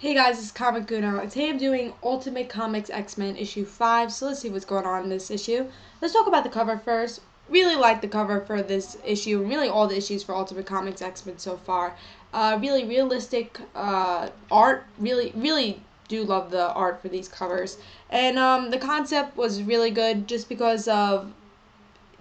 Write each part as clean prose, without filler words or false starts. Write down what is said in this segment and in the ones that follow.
Hey guys, it's Comic Guno, and today I'm doing Ultimate Comics X-Men issue 5, so let's see what's going on in this issue. Let's talk about the cover first. Really like the cover for this issue, and really all the issues for Ultimate Comics X-Men so far. Really realistic art, really do love the art for these covers. And the concept was really good just because of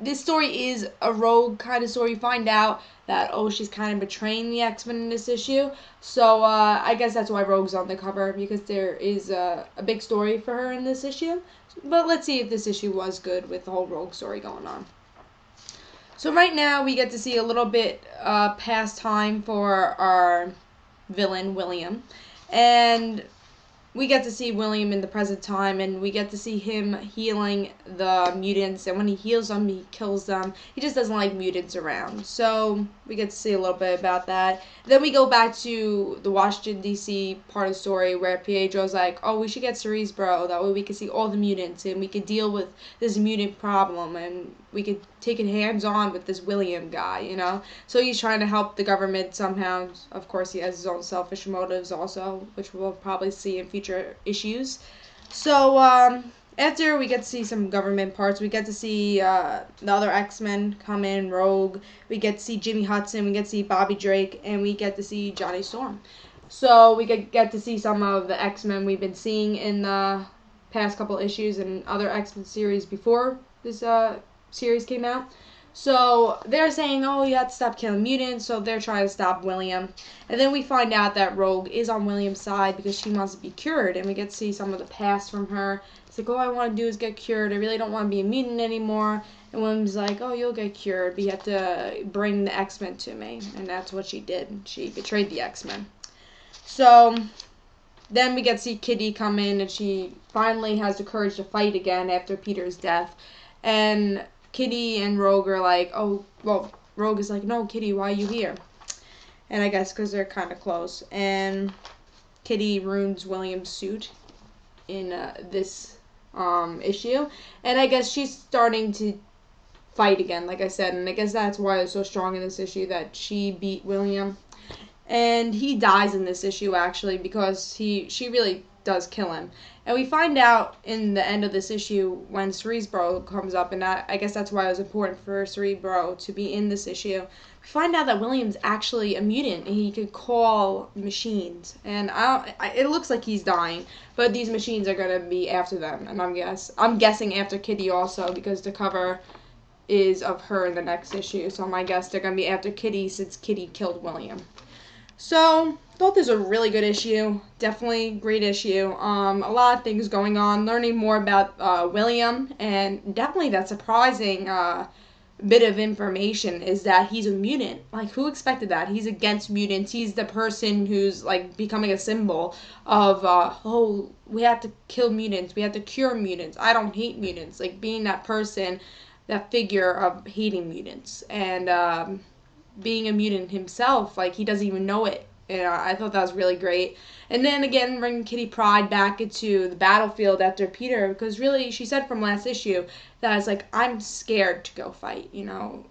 this story is a rogue kind of story. You find out that, oh, she's kind of betraying the X-Men in this issue. So I guess that's why Rogue's on the cover, because there is a big story for her in this issue. But let's see if this issue was good with the whole Rogue story going on. So right now we get to see a little bit past time for our villain, William. And we get to see William in the present time, and we get to see him healing the mutants, and when he heals them, he kills them. He just doesn't like mutants around. So we get to see a little bit about that. Then we go back to the Washington, D.C. part of the story where Pietro's like, oh, we should get Cerebro. That way we can see all the mutants, and we can deal with this mutant problem, and we could take it hands-on with this William guy, you know? So he's trying to help the government somehow. Of course, he has his own selfish motives also, which we'll probably see in future issues. So, after we get to see some government parts, we get to see the other X-Men come in, Rogue, we get to see Jimmy Hudson, we get to see Bobby Drake, and we get to see Johnny Storm. So we get to see some of the X-Men we've been seeing in the past couple issues and other X-Men series before this series came out. So they're saying, oh, you have to stop killing mutants, so they're trying to stop William. And then we find out that Rogue is on William's side because she wants to be cured, and we get to see some of the past from her. It's like, all I want to do is get cured. I really don't want to be a mutant anymore. And William's like, oh, you'll get cured, but you have to bring the X-Men to me. And that's what she did. She betrayed the X-Men. So then we get to see Kitty come in, and she finally has the courage to fight again after Peter's death. And Kitty and Rogue are like, oh, well, Rogue is like, no, Kitty, why are you here? And I guess because they're kind of close. And Kitty ruins William's suit in this issue. And I guess she's starting to fight again, like I said. And I guess that's why it's so strong in this issue, that she beat William. And he dies in this issue, actually, because she really does kill him. And we find out in the end of this issue when Cerebro comes up, and I guess that's why it was important for Cerebro to be in this issue. We find out that William's actually a mutant, and he can call machines. And it looks like he's dying, but these machines are going to be after them. And I'm guessing after Kitty also, because the cover is of her in the next issue. So my guess they're going to be after Kitty, since Kitty killed William. So, thought this was a really good issue. Definitely great issue. A lot of things going on. Learning more about William, and definitely that surprising bit of information is that he's a mutant. Like, who expected that? He's against mutants. He's the person who's, like, becoming a symbol of, oh, we have to kill mutants. We have to cure mutants. I don't hate mutants. Like, being that person, that figure of hating mutants. And, being a mutant himself, like, he doesn't even know it. And I thought that was really great. And then again, bringing Kitty Pryde back into the battlefield after Peter, because really, she said from last issue that it's like, I'm scared to go fight, you know,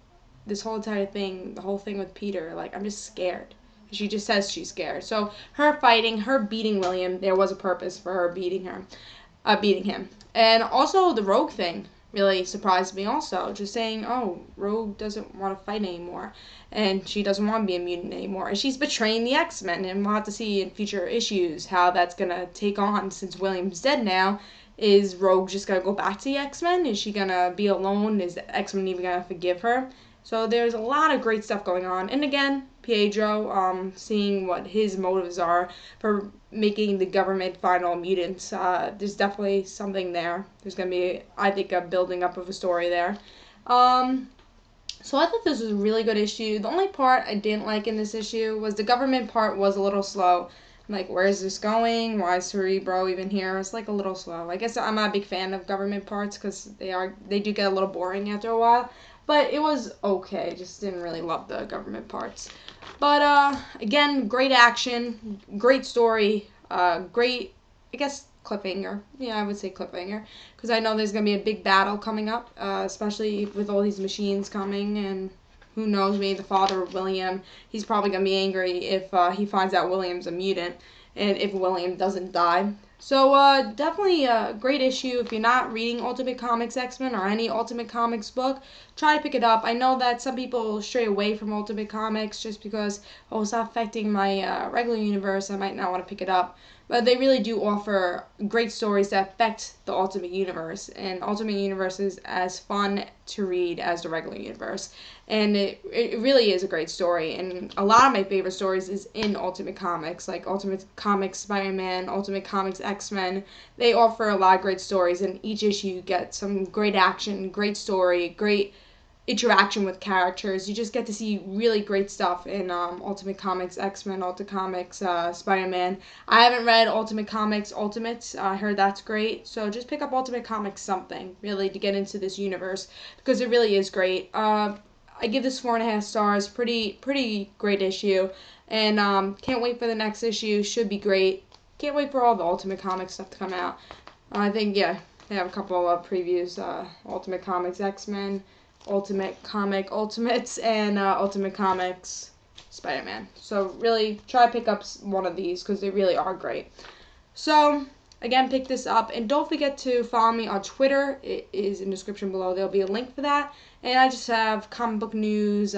this whole entire thing, the whole thing with Peter, like, I'm just scared. She just says she's scared. So her fighting, her beating William, there was a purpose for her beating him. And also the Rogue thing really surprised me also. Just saying, oh, Rogue doesn't want to fight anymore. And she doesn't want to be a mutant anymore. And she's betraying the X-Men. And we'll have to see in future issues how that's going to take on, since William's dead now. Is Rogue just going to go back to the X-Men? Is she going to be alone? Is the X-Men even going to forgive her? So there's a lot of great stuff going on. And again, Pietro, seeing what his motives are for making the government final mutants. There's definitely something there. There's going to be, I think, a building up of a story there. So I thought this was a really good issue. The only part I didn't like in this issue was the government part was a little slow. Like, where is this going? Why is Cerebro even here? It's like a little slow. I guess I'm not a big fan of government parts because they do get a little boring after a while. But it was okay. Just didn't really love the government parts. But again, great action, great story, great, I guess, cliffhanger. Yeah, I would say cliffhanger, because I know there's going to be a big battle coming up, especially with all these machines coming, and who knows, maybe the father of William, he's probably going to be angry if he finds out William's a mutant. and if William doesn't die. So definitely a great issue. If you're not reading Ultimate Comics X-Men or any Ultimate Comics book, try to pick it up. I know that some people stray away from Ultimate Comics just because, oh, it's not affecting my regular universe. I might not want to pick it up. But they really do offer great stories that affect the Ultimate Universe. And Ultimate Universe is as fun to read as the regular universe. And it really is a great story. And a lot of my favorite stories is in Ultimate Comics, like Ultimate Comics Spider-Man, Ultimate Comics X-Men. They offer a lot of great stories, and each issue you get some great action, great story, great interaction with characters. You just get to see really great stuff in Ultimate Comics X-Men, Ultimate Comics Spider-Man. I haven't read Ultimate Comics Ultimates. I heard that's great. So just pick up Ultimate Comics something, really, to get into this universe, because it really is great. I give this 4.5 stars. Pretty great issue. And can't wait for the next issue. Should be great. Can't wait for all the Ultimate Comics stuff to come out. I think, yeah, they have a couple of previews. Ultimate Comics X-Men, Ultimate Comic Ultimates, and Ultimate Comics Spider-Man. So really try to pick up one of these because they really are great. So again, pick this up, and don't forget to follow me on Twitter. It is in the description below. There'll be a link for that. And I just have comic book news,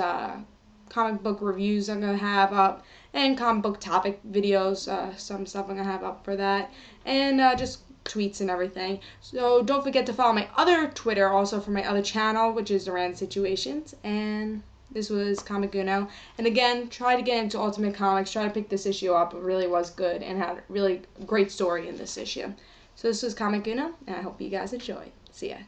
comic book reviews I'm going to have up, and comic book topic videos, some stuff I'm going to have up for that, and just tweets and everything. So don't forget to follow my other Twitter also for my other channel, which is Random Situations. And this was Comic Uno. And again, try to get into Ultimate Comics. Try to pick this issue up. It really was good and had a really great story in this issue. So this was Comic Uno, and I hope you guys enjoyed. See ya.